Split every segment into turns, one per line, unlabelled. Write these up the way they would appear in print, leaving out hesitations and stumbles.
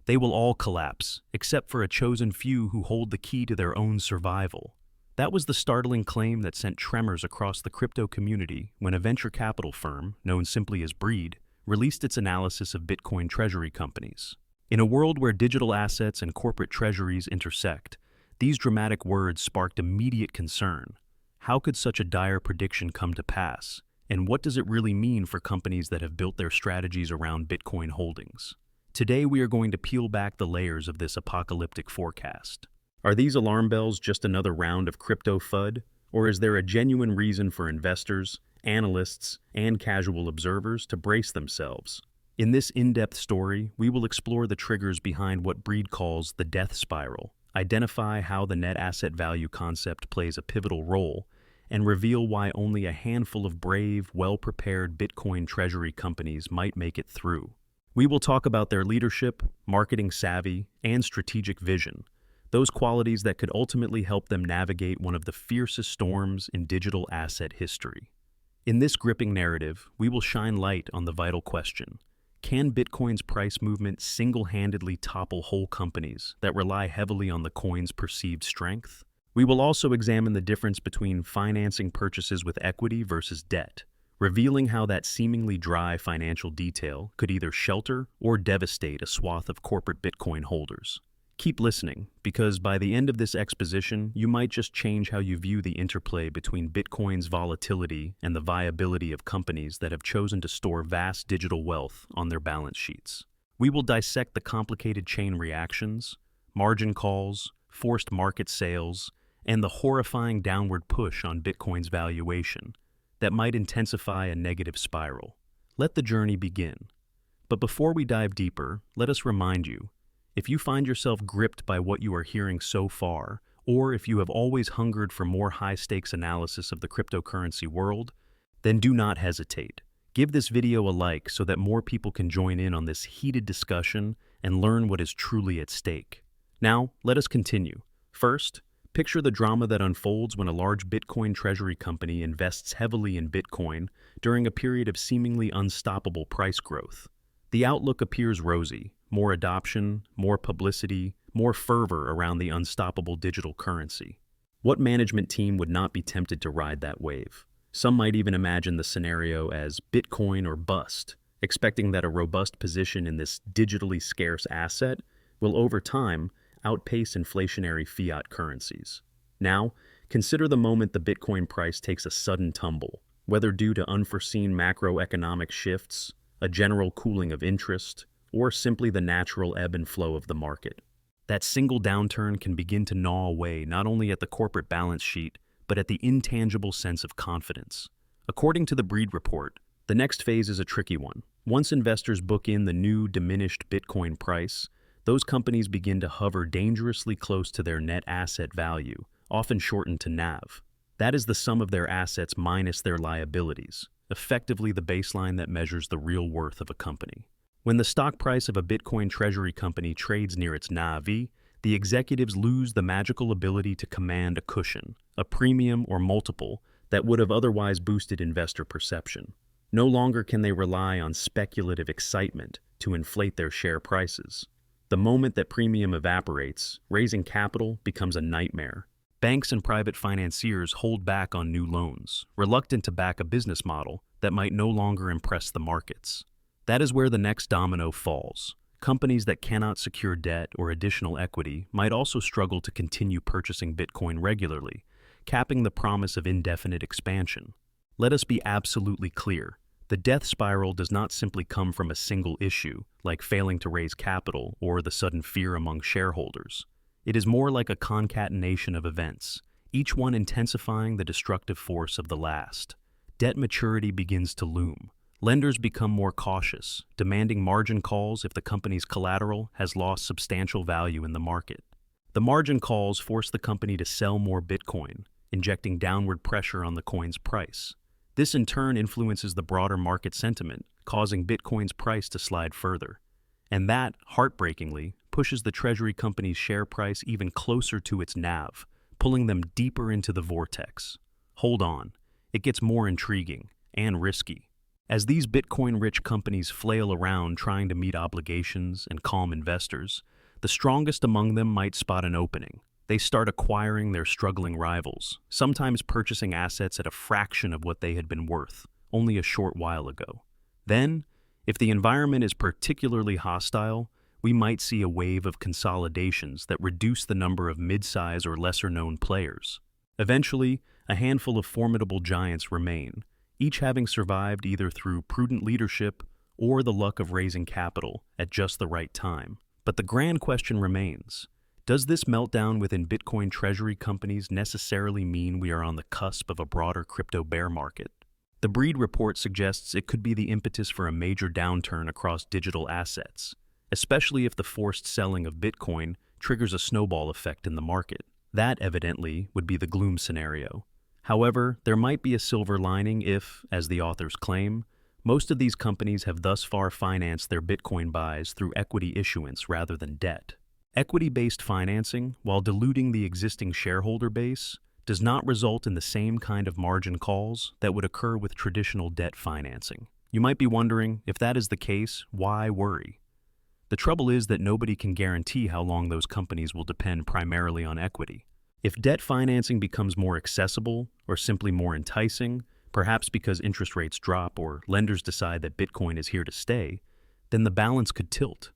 They will all collapse, except for a chosen few who hold the key to their own survival. That was the startling claim that sent tremors across the crypto community when a venture capital firm, known simply as Breed, released its analysis of Bitcoin treasury companies. In a world where digital assets and corporate treasuries intersect, these dramatic words sparked immediate concern. How could such a dire prediction come to pass? And what does it really mean for companies that have built their strategies around Bitcoin holdings? Today we are going to peel back the layers of this apocalyptic forecast. Are these alarm bells just another round of crypto FUD? Or is there a genuine reason for investors, analysts, and casual observers to brace themselves? In this in-depth story, we will explore the triggers behind what Breed calls the death spiral, identify how the net asset value concept plays a pivotal role, and reveal why only a handful of brave, well-prepared Bitcoin treasury companies might make it through. We will talk about their leadership, marketing savvy, and strategic vision, those qualities that could ultimately help them navigate one of the fiercest storms in digital asset history. In this gripping narrative, we will shine light on the vital question: can Bitcoin's price movement single-handedly topple whole companies that rely heavily on the coin's perceived strength? We will also examine the difference between financing purchases with equity versus debt, revealing how that seemingly dry financial detail could either shelter or devastate a swath of corporate Bitcoin holders. Keep listening, because by the end of this exposition, you might just change how you view the interplay between Bitcoin's volatility and the viability of companies that have chosen to store vast digital wealth on their balance sheets. We will dissect the complicated chain reactions, margin calls, forced market sales, and the horrifying downward push on Bitcoin's valuation that might intensify a negative spiral. Let the journey begin. But before we dive deeper, let us remind you, if you find yourself gripped by what you are hearing so far, or if you have always hungered for more high-stakes analysis of the cryptocurrency world, then do not hesitate. Give this video a like so that more people can join in on this heated discussion and learn what is truly at stake. Now, let us continue. First, picture the drama that unfolds when a large Bitcoin treasury company invests heavily in Bitcoin during a period of seemingly unstoppable price growth. The outlook appears rosy: more adoption, more publicity, more fervor around the unstoppable digital currency. What management team would not be tempted to ride that wave? Some might even imagine the scenario as Bitcoin or bust, expecting that a robust position in this digitally scarce asset will over time outpace inflationary fiat currencies. Now, consider the moment the Bitcoin price takes a sudden tumble, whether due to unforeseen macroeconomic shifts, a general cooling of interest, or simply the natural ebb and flow of the market. That single downturn can begin to gnaw away not only at the corporate balance sheet, but at the intangible sense of confidence. According to the Breed report, the next phase is a tricky one. Once investors book in the new diminished Bitcoin price, those companies begin to hover dangerously close to their net asset value, often shortened to NAV. That is the sum of their assets minus their liabilities, effectively the baseline that measures the real worth of a company. When the stock price of a Bitcoin treasury company trades near its NAV, the executives lose the magical ability to command a cushion, a premium or multiple that would have otherwise boosted investor perception. No longer can they rely on speculative excitement to inflate their share prices. The moment that premium evaporates, raising capital becomes a nightmare. Banks and private financiers hold back on new loans, reluctant to back a business model that might no longer impress the markets. That is where the next domino falls. Companies that cannot secure debt or additional equity might also struggle to continue purchasing Bitcoin regularly, capping the promise of indefinite expansion. Let us be absolutely clear. The death spiral does not simply come from a single issue, like failing to raise capital or the sudden fear among shareholders. It is more like a concatenation of events, each one intensifying the destructive force of the last. Debt maturity begins to loom. Lenders become more cautious, demanding margin calls if the company's collateral has lost substantial value in the market. The margin calls force the company to sell more Bitcoin, injecting downward pressure on the coin's price. This in turn influences the broader market sentiment, causing Bitcoin's price to slide further. And that, heartbreakingly, pushes the treasury company's share price even closer to its NAV, pulling them deeper into the vortex. Hold on, it gets more intriguing and risky. As these Bitcoin-rich companies flail around trying to meet obligations and calm investors, the strongest among them might spot an opening. They start acquiring their struggling rivals, sometimes purchasing assets at a fraction of what they had been worth only a short while ago. Then, if the environment is particularly hostile, we might see a wave of consolidations that reduce the number of mid-size or lesser-known players. Eventually, a handful of formidable giants remain, each having survived either through prudent leadership or the luck of raising capital at just the right time. But the grand question remains: does this meltdown within Bitcoin treasury companies necessarily mean we are on the cusp of a broader crypto bear market? The Breed report suggests it could be the impetus for a major downturn across digital assets, especially if the forced selling of Bitcoin triggers a snowball effect in the market. That, evidently, would be the gloom scenario. However, there might be a silver lining if, as the authors claim, most of these companies have thus far financed their Bitcoin buys through equity issuance rather than debt. Equity-based financing, while diluting the existing shareholder base, does not result in the same kind of margin calls that would occur with traditional debt financing. You might be wondering, if that is the case, why worry? The trouble is that nobody can guarantee how long those companies will depend primarily on equity. If debt financing becomes more accessible or simply more enticing, perhaps because interest rates drop or lenders decide that Bitcoin is here to stay, then the balance could tilt.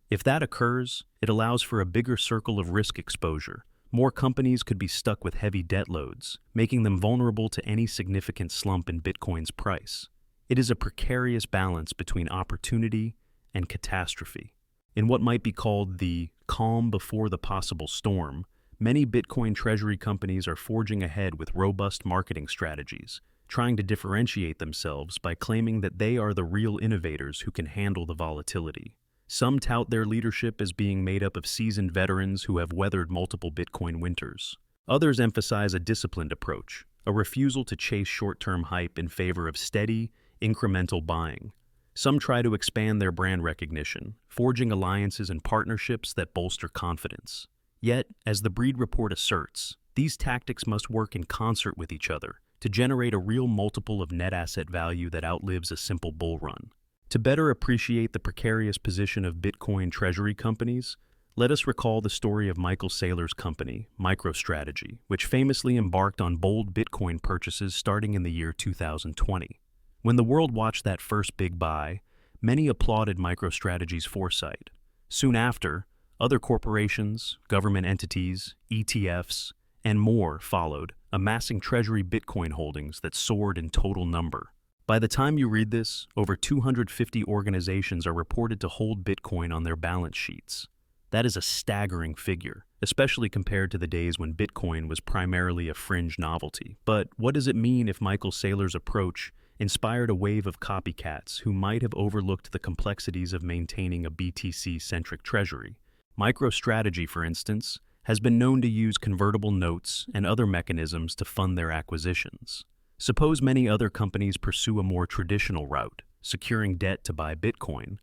If that occurs, it allows for a bigger circle of risk exposure. More companies could be stuck with heavy debt loads, making them vulnerable to any significant slump in Bitcoin's price. It is a precarious balance between opportunity and catastrophe. In what might be called the calm before the possible storm, many Bitcoin treasury companies are forging ahead with robust marketing strategies, trying to differentiate themselves by claiming that they are the real innovators who can handle the volatility. Some tout their leadership as being made up of seasoned veterans who have weathered multiple Bitcoin winters. Others emphasize a disciplined approach, a refusal to chase short-term hype in favor of steady, incremental buying. Some try to expand their brand recognition, forging alliances and partnerships that bolster confidence. Yet, as the Breed report asserts, these tactics must work in concert with each other to generate a real multiple of net asset value that outlives a simple bull run. To better appreciate the precarious position of Bitcoin treasury companies, let us recall the story of Michael Saylor's company, MicroStrategy, which famously embarked on bold Bitcoin purchases starting in the year 2020. When the world watched that first big buy, many applauded MicroStrategy's foresight. Soon after, other corporations, government entities, ETFs, and more followed, amassing treasury Bitcoin holdings that soared in total number. By the time you read this, over 250 organizations are reported to hold Bitcoin on their balance sheets. That is a staggering figure, especially compared to the days when Bitcoin was primarily a fringe novelty. But what does it mean if Michael Saylor's approach inspired a wave of copycats who might have overlooked the complexities of maintaining a BTC-centric treasury? MicroStrategy, for instance, has been known to use convertible notes and other mechanisms to fund their acquisitions. Suppose many other companies pursue a more traditional route, securing debt to buy Bitcoin,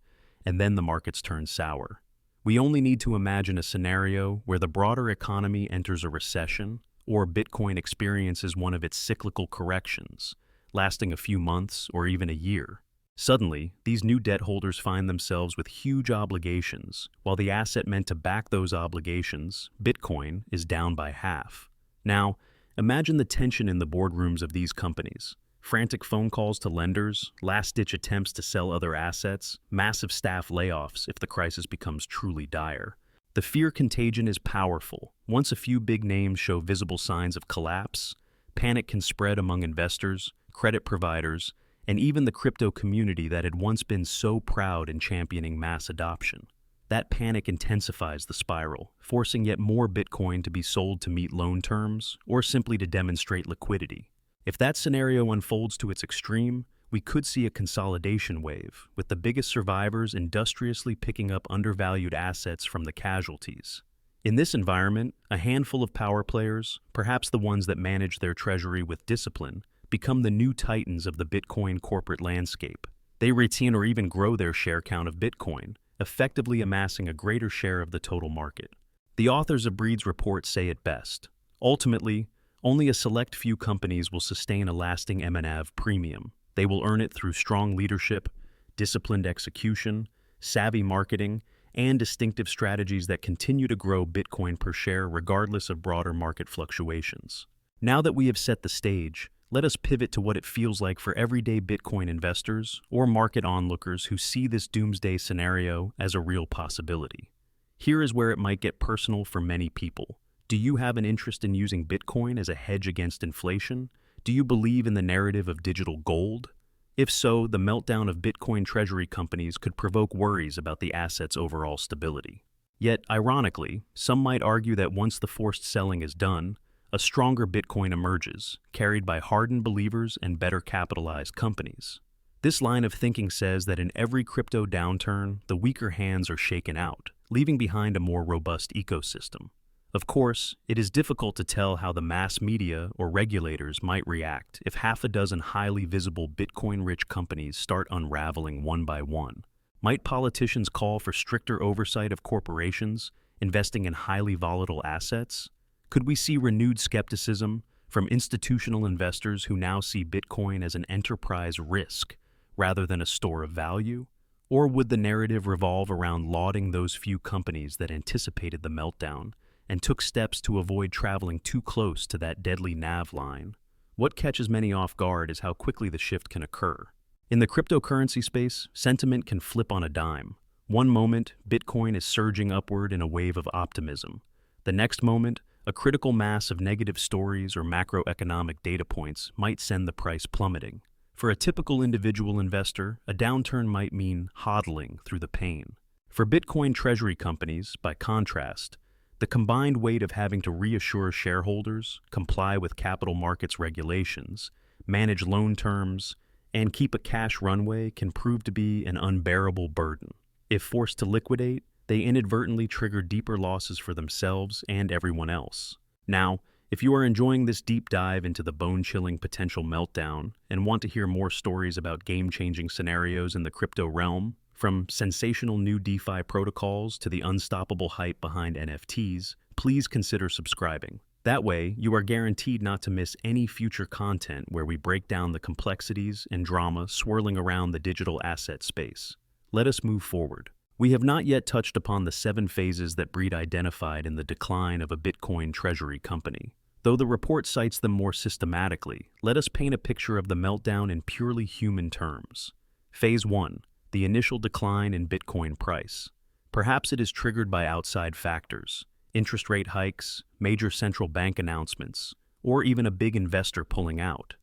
and then the markets turn sour. We only need to imagine a scenario where the broader economy enters a recession or Bitcoin experiences one of its cyclical corrections, lasting a few months or even a year. Suddenly, these new debt holders find themselves with huge obligations, while the asset meant to back those obligations, Bitcoin, is down by half. Now, imagine the tension in the boardrooms of these companies. Frantic phone calls to lenders, last-ditch attempts to sell other assets, massive staff layoffs if the crisis becomes truly dire. The fear contagion is powerful. Once a few big names show visible signs of collapse, panic can spread among investors, credit providers, and even the crypto community that had once been so proud in championing mass adoption. That panic intensifies the spiral, forcing yet more Bitcoin to be sold to meet loan terms or simply to demonstrate liquidity. If that scenario unfolds to its extreme, we could see a consolidation wave, with the biggest survivors industriously picking up undervalued assets from the casualties. In this environment, a handful of power players, perhaps the ones that manage their treasury with discipline, become the new titans of the Bitcoin corporate landscape. They retain or even grow their share count of Bitcoin, effectively amassing a greater share of the total market. The authors of Breed's report say it best. Ultimately, only a select few companies will sustain a lasting MNAV premium. They will earn it through strong leadership, disciplined execution, savvy marketing, and distinctive strategies that continue to grow Bitcoin per share regardless of broader market fluctuations. Now that we have set the stage, let us pivot to what it feels like for everyday Bitcoin investors or market onlookers who see this doomsday scenario as a real possibility. Here is where it might get personal for many people. Do you have an interest in using Bitcoin as a hedge against inflation? Do you believe in the narrative of digital gold? If so, the meltdown of Bitcoin treasury companies could provoke worries about the asset's overall stability. Yet, ironically, some might argue that once the forced selling is done, a stronger Bitcoin emerges, carried by hardened believers and better capitalized companies. This line of thinking says that in every crypto downturn, the weaker hands are shaken out, leaving behind a more robust ecosystem. Of course, it is difficult to tell how the mass media or regulators might react if half a dozen highly visible Bitcoin-rich companies start unraveling one by one. Might politicians call for stricter oversight of corporations investing in highly volatile assets? Could we see renewed skepticism from institutional investors who now see Bitcoin as an enterprise risk rather than a store of value? Or would the narrative revolve around lauding those few companies that anticipated the meltdown and took steps to avoid traveling too close to that deadly nav line? What catches many off guard is how quickly the shift can occur. In the cryptocurrency space, sentiment can flip on a dime. One moment, Bitcoin is surging upward in a wave of optimism. The next moment, a critical mass of negative stories or macroeconomic data points might send the price plummeting. For a typical individual investor, a downturn might mean hodling through the pain. For Bitcoin treasury companies, by contrast, the combined weight of having to reassure shareholders, comply with capital markets regulations, manage loan terms, and keep a cash runway can prove to be an unbearable burden. If forced to liquidate, they inadvertently trigger deeper losses for themselves and everyone else. Now, if you are enjoying this deep dive into the bone-chilling potential meltdown and want to hear more stories about game-changing scenarios in the crypto realm, from sensational new DeFi protocols to the unstoppable hype behind NFTs, please consider subscribing. That way, you are guaranteed not to miss any future content where we break down the complexities and drama swirling around the digital asset space. Let us move forward. We have not yet touched upon the 7 phases that Breed identified in the decline of a Bitcoin treasury company. Though the report cites them more systematically, let us paint a picture of the meltdown in purely human terms. Phase 1. The initial decline in Bitcoin price. Perhaps it is triggered by outside factors, interest rate hikes, major central bank announcements, or even a big investor pulling out.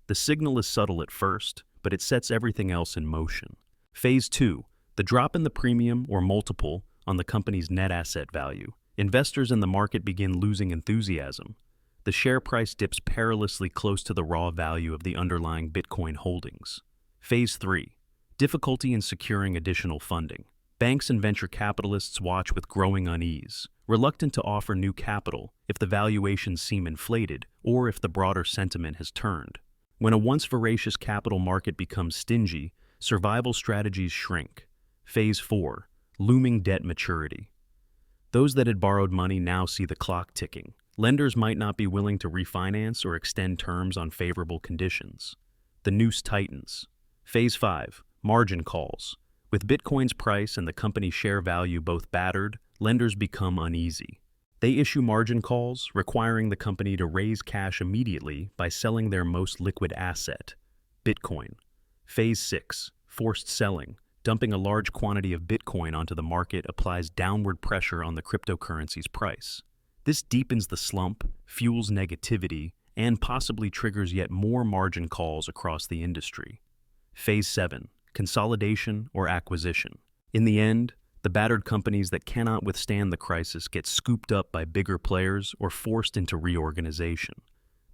The signal is subtle at first, but it sets everything else in motion. Phase 2. The drop in the premium or multiple on the company's net asset value. Investors in the market begin losing enthusiasm. The share price dips perilously close to the raw value of the underlying Bitcoin holdings. Phase 3. Difficulty in securing additional funding. Banks and venture capitalists watch with growing unease, reluctant to offer new capital if the valuations seem inflated or if the broader sentiment has turned. When a once voracious capital market becomes stingy, survival strategies shrink. Phase 4. Looming debt maturity. Those that had borrowed money now see the clock ticking. Lenders might not be willing to refinance or extend terms on favorable conditions. The noose tightens. Phase 5. Margin calls. With Bitcoin's price and the company's share value both battered, lenders become uneasy. They issue margin calls, requiring the company to raise cash immediately by selling their most liquid asset, Bitcoin. Phase 6. Forced selling. Dumping a large quantity of Bitcoin onto the market applies downward pressure on the cryptocurrency's price. This deepens the slump, fuels negativity, and possibly triggers yet more margin calls across the industry. Phase 7. Consolidation or acquisition. In the end, the battered companies that cannot withstand the crisis get scooped up by bigger players or forced into reorganization.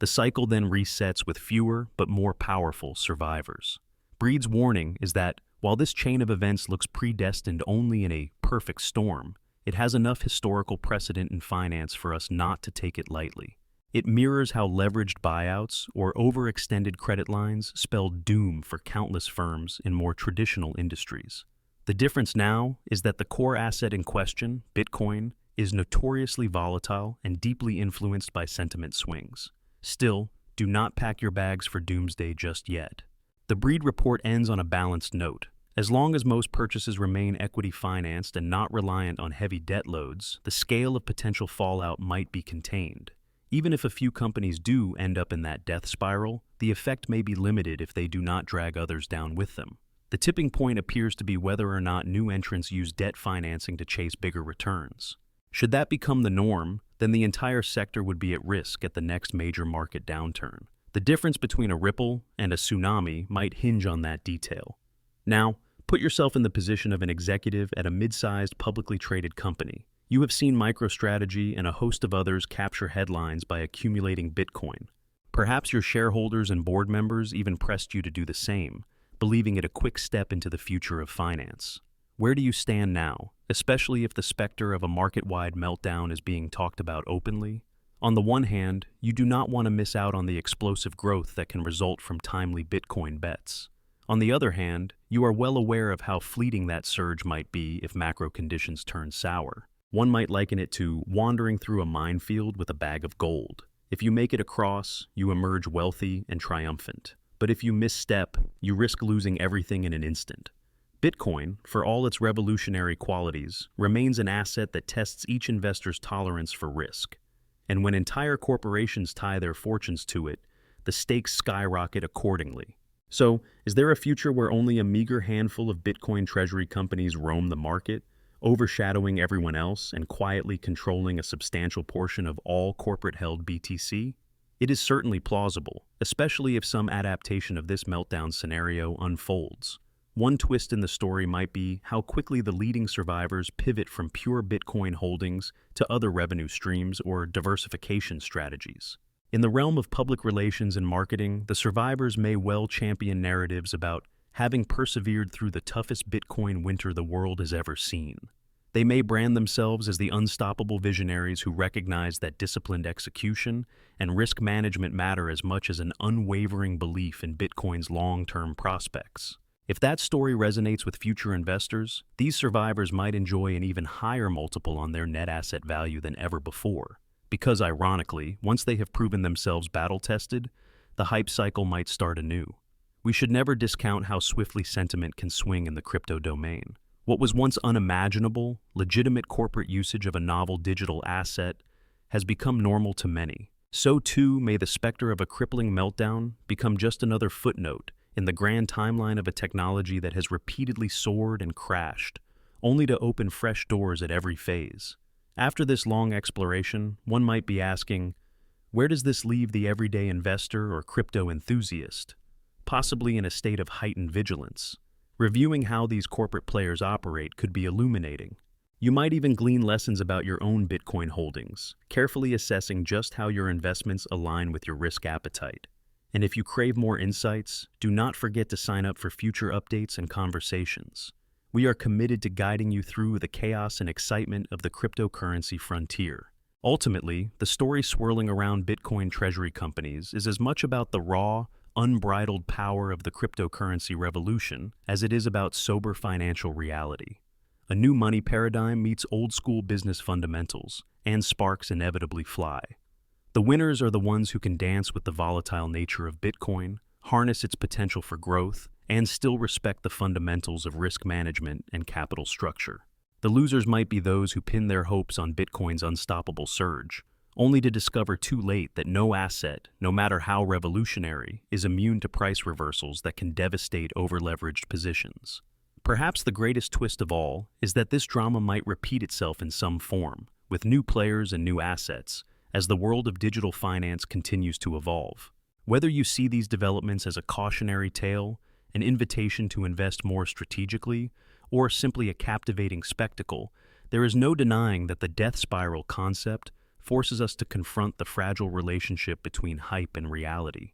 The cycle then resets with fewer but more powerful survivors. Breed's warning is that, while this chain of events looks predestined only in a perfect storm, it has enough historical precedent in finance for us not to take it lightly. It mirrors how leveraged buyouts or overextended credit lines spell doom for countless firms in more traditional industries. The difference now is that the core asset in question, Bitcoin, is notoriously volatile and deeply influenced by sentiment swings. Still, do not pack your bags for doomsday just yet. The Breed report ends on a balanced note. As long as most purchases remain equity financed and not reliant on heavy debt loads, the scale of potential fallout might be contained. Even if a few companies do end up in that death spiral, the effect may be limited if they do not drag others down with them. The tipping point appears to be whether or not new entrants use debt financing to chase bigger returns. Should that become the norm, then the entire sector would be at risk at the next major market downturn. The difference between a ripple and a tsunami might hinge on that detail. Now, put yourself in the position of an executive at a mid-sized publicly traded company. You have seen MicroStrategy and a host of others capture headlines by accumulating Bitcoin. Perhaps your shareholders and board members even pressed you to do the same, believing it a quick step into the future of finance. Where do you stand now, especially if the specter of a market-wide meltdown is being talked about openly? On the one hand, you do not want to miss out on the explosive growth that can result from timely Bitcoin bets. On the other hand, you are well aware of how fleeting that surge might be if macro conditions turn sour. One might liken it to wandering through a minefield with a bag of gold. If you make it across, you emerge wealthy and triumphant. But if you misstep, you risk losing everything in an instant. Bitcoin, for all its revolutionary qualities, remains an asset that tests each investor's tolerance for risk. And when entire corporations tie their fortunes to it, the stakes skyrocket accordingly. So, is there a future where only a meager handful of Bitcoin treasury companies roam the market, overshadowing everyone else and quietly controlling a substantial portion of all corporate-held BTC? It is certainly plausible, especially if some adaptation of this meltdown scenario unfolds. One twist in the story might be how quickly the leading survivors pivot from pure Bitcoin holdings to other revenue streams or diversification strategies. In the realm of public relations and marketing, the survivors may well champion narratives about having persevered through the toughest Bitcoin winter the world has ever seen. They may brand themselves as the unstoppable visionaries who recognize that disciplined execution and risk management matter as much as an unwavering belief in Bitcoin's long-term prospects. If that story resonates with future investors, these survivors might enjoy an even higher multiple on their net asset value than ever before. Because, ironically, once they have proven themselves battle-tested, the hype cycle might start anew. We should never discount how swiftly sentiment can swing in the crypto domain. What was once unimaginable, legitimate corporate usage of a novel digital asset, has become normal to many. So too may the specter of a crippling meltdown become just another footnote in the grand timeline of a technology that has repeatedly soared and crashed, only to open fresh doors at every phase. After this long exploration, one might be asking, where does this leave the everyday investor or crypto enthusiast? Possibly in a state of heightened vigilance. Reviewing how these corporate players operate could be illuminating. You might even glean lessons about your own Bitcoin holdings, carefully assessing just how your investments align with your risk appetite. And if you crave more insights, do not forget to sign up for future updates and conversations. We are committed to guiding you through the chaos and excitement of the cryptocurrency frontier. Ultimately, the story swirling around Bitcoin treasury companies is as much about the raw, unbridled power of the cryptocurrency revolution as it is about sober financial reality. A new money paradigm meets old-school business fundamentals, and sparks inevitably fly. The winners are the ones who can dance with the volatile nature of Bitcoin, harness its potential for growth, and still respect the fundamentals of risk management and capital structure. The losers might be those who pin their hopes on Bitcoin's unstoppable surge, only to discover too late that no asset, no matter how revolutionary, is immune to price reversals that can devastate over-leveraged positions. Perhaps the greatest twist of all is that this drama might repeat itself in some form, with new players and new assets, as the world of digital finance continues to evolve. Whether you see these developments as a cautionary tale, an invitation to invest more strategically, or simply a captivating spectacle, there is no denying that the death spiral concept forces us to confront the fragile relationship between hype and reality.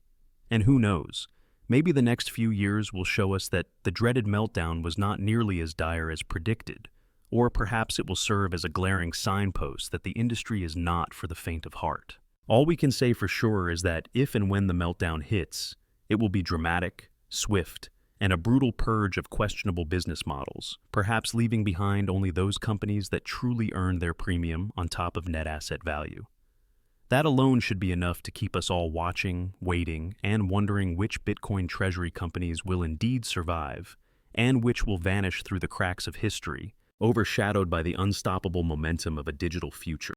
And who knows, maybe the next few years will show us that the dreaded meltdown was not nearly as dire as predicted, or perhaps it will serve as a glaring signpost that the industry is not for the faint of heart. All we can say for sure is that if and when the meltdown hits, it will be dramatic, swift, and a brutal purge of questionable business models, perhaps leaving behind only those companies that truly earn their premium on top of net asset value. That alone should be enough to keep us all watching, waiting, and wondering which Bitcoin treasury companies will indeed survive, and which will vanish through the cracks of history, overshadowed by the unstoppable momentum of a digital future.